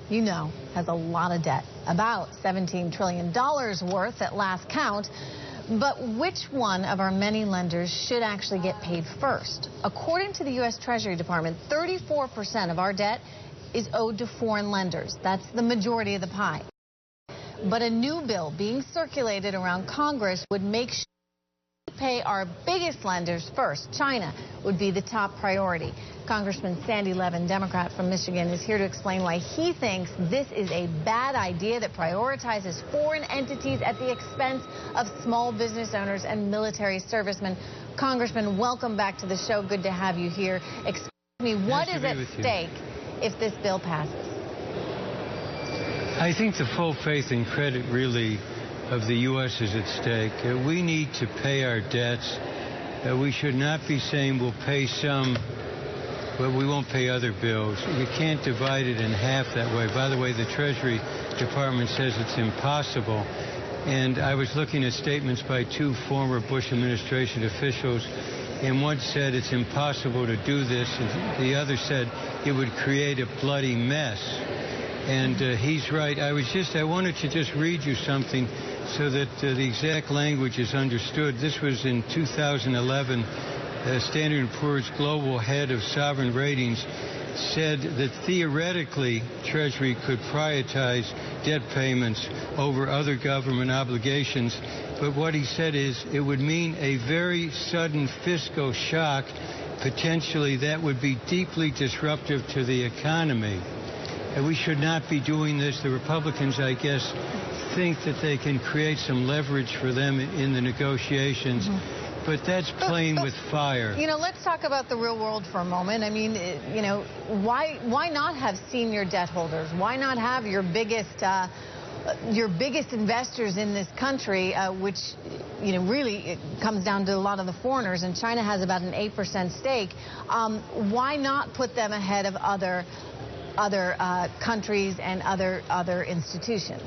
You know, has a lot of debt, about $17 trillion worth at last count. But which one of our many lenders should actually get paid first? According to the U.S. Treasury Department, 34% of our debt is owed to foreign lenders. That's the majority of the pie. But a new bill being circulated around Congress would make sure we pay our biggest lenders first. China would be the top priority. Congressman Sandy Levin, Democrat from Michigan, is here to explain why he thinks this is a bad idea that prioritizes foreign entities at the expense of small business owners and military servicemen. Congressman, welcome back to the show. Good to have you here. Explain to me what is at stake if this bill passes. I think the full faith and credit, really, of the U.S. is at stake. We need to pay our debts. We should not be saying we'll pay some, but we won't pay other bills. We can't divide it in half that way. By the way, the Treasury Department says it's impossible. And I was looking at statements by two former Bush administration officials, and one said it's impossible to do this, and the other said it would create a bloody mess. And he's right. I wanted to just read you something so that the exact language is understood. This was in 2011. Standard & Poor's global head of sovereign ratings said that theoretically Treasury could prioritize debt payments over other government obligations. But what he said is it would mean a very sudden fiscal shock. Potentially that would be deeply disruptive to the economy. We should not be doing this. The Republicans, I guess, think that they can create some leverage for them in the negotiations. But that's playing with fire. You know, let's talk about the real world for a moment. I mean, you know, why not have senior debt holders? Why not have your biggest investors in this country, which, you know, really it comes down to a lot of the foreigners, and China has about an 8% stake. Why not put them ahead of other countries and other institutions?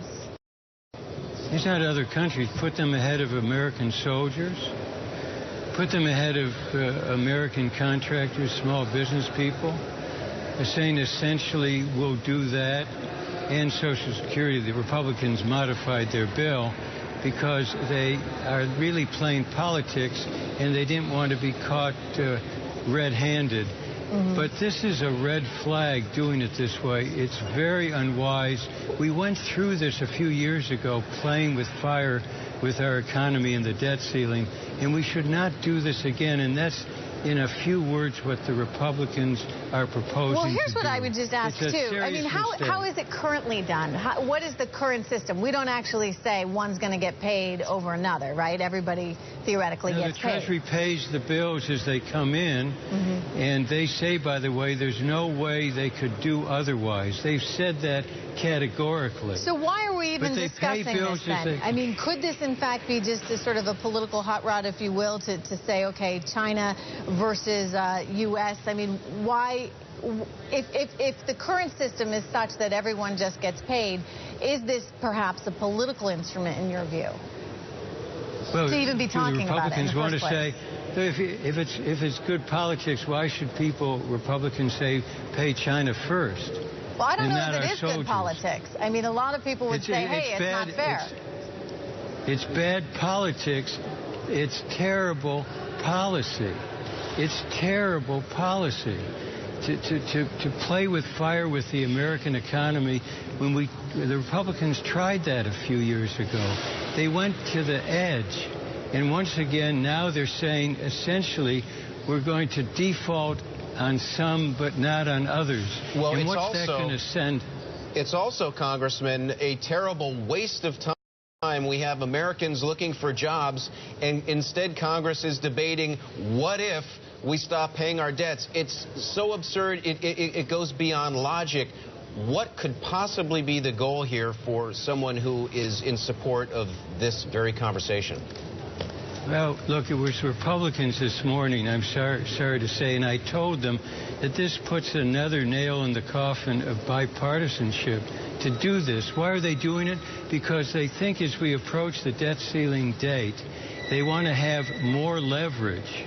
It's not other countries. Put them ahead of American soldiers. Put them ahead of American contractors, small business people. They're saying essentially we'll do that. And Social Security, the Republicans modified their bill because they are really playing politics and they didn't want to be caught red-handed. But this is a red flag doing it this way. It's very unwise. We went through this a few years ago, playing with fire with our economy and the debt ceiling, and we should not do this again. And that's, in a few words, what the Republicans are proposing. Well, here's what I would just ask, too. I mean, how is it currently done? What is the current system? We don't actually say one's going to get paid over another, right? Everybody theoretically gets paid. The Treasury pays the bills as they come in, and they say, by the way, there's no way they could do otherwise. They've said that categorically. So why are we even discussing this then? I mean, could this in fact be just a sort of a political hot rod, if you will, to say, okay, China versus U.S.? I mean, why, if the current system is such that everyone just gets paid, is this perhaps a political instrument in your view? Well, to even be talking about it in the want first to place? say, if it's good politics, why should Republicans say, pay China first? Well, I don't know if it is good politics. I mean, a lot of people would say, hey, it's not fair. It's bad politics. It's terrible policy. It's terrible policy to play with fire with the American economy. When the Republicans tried that a few years ago, they went to the edge. And once again, now they're saying, essentially, we're going to default on some but not on others. Well, and what's that going to send? It's also, Congressman, a terrible waste of time. We have Americans looking for jobs, and instead Congress is debating what if we stop paying our debts. It's so absurd, it goes beyond logic. What could possibly be the goal here for someone who is in support of this very conversation? Well, look, it was Republicans this morning, I'm sorry to say, and I told them that this puts another nail in the coffin of bipartisanship to do this. Why are they doing it? Because they think as we approach the debt ceiling date, they want to have more leverage.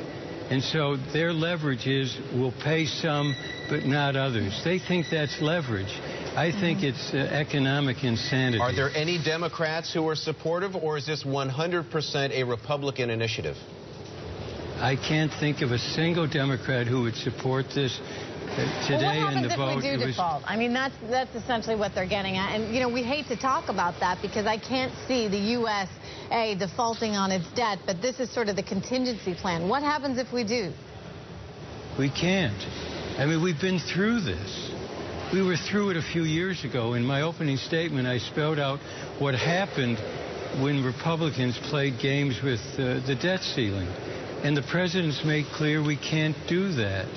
And so their leverage is we'll pay some but not others. They think that's leverage. I think it's economic insanity. Are there any Democrats who are supportive, or is this 100% a Republican initiative? I can't think of a single Democrat who would support this. Today in the vote, what happens if we do default? I mean, that's essentially what they're getting at. And, you know, we hate to talk about that because I can't see the USA defaulting on its debt, but this is sort of the contingency plan. What happens if we do? We can't. I mean, we've been through this. We were through it a few years ago. In my opening statement, I spelled out what happened when Republicans played games with the debt ceiling. And the president's made clear we can't do that.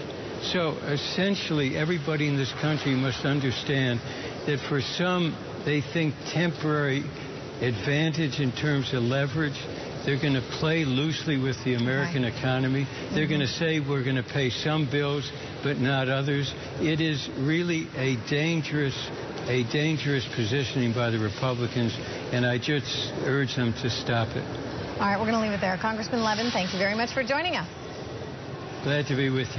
So essentially, everybody in this country must understand that for some, they think temporary advantage in terms of leverage. They're going to play loosely with the American economy. They're going to say we're going to pay some bills, but not others. It is really a dangerous positioning by the Republicans, and I just urge them to stop it. All right, we're going to leave it there. Congressman Levin, thank you very much for joining us. Glad to be with you.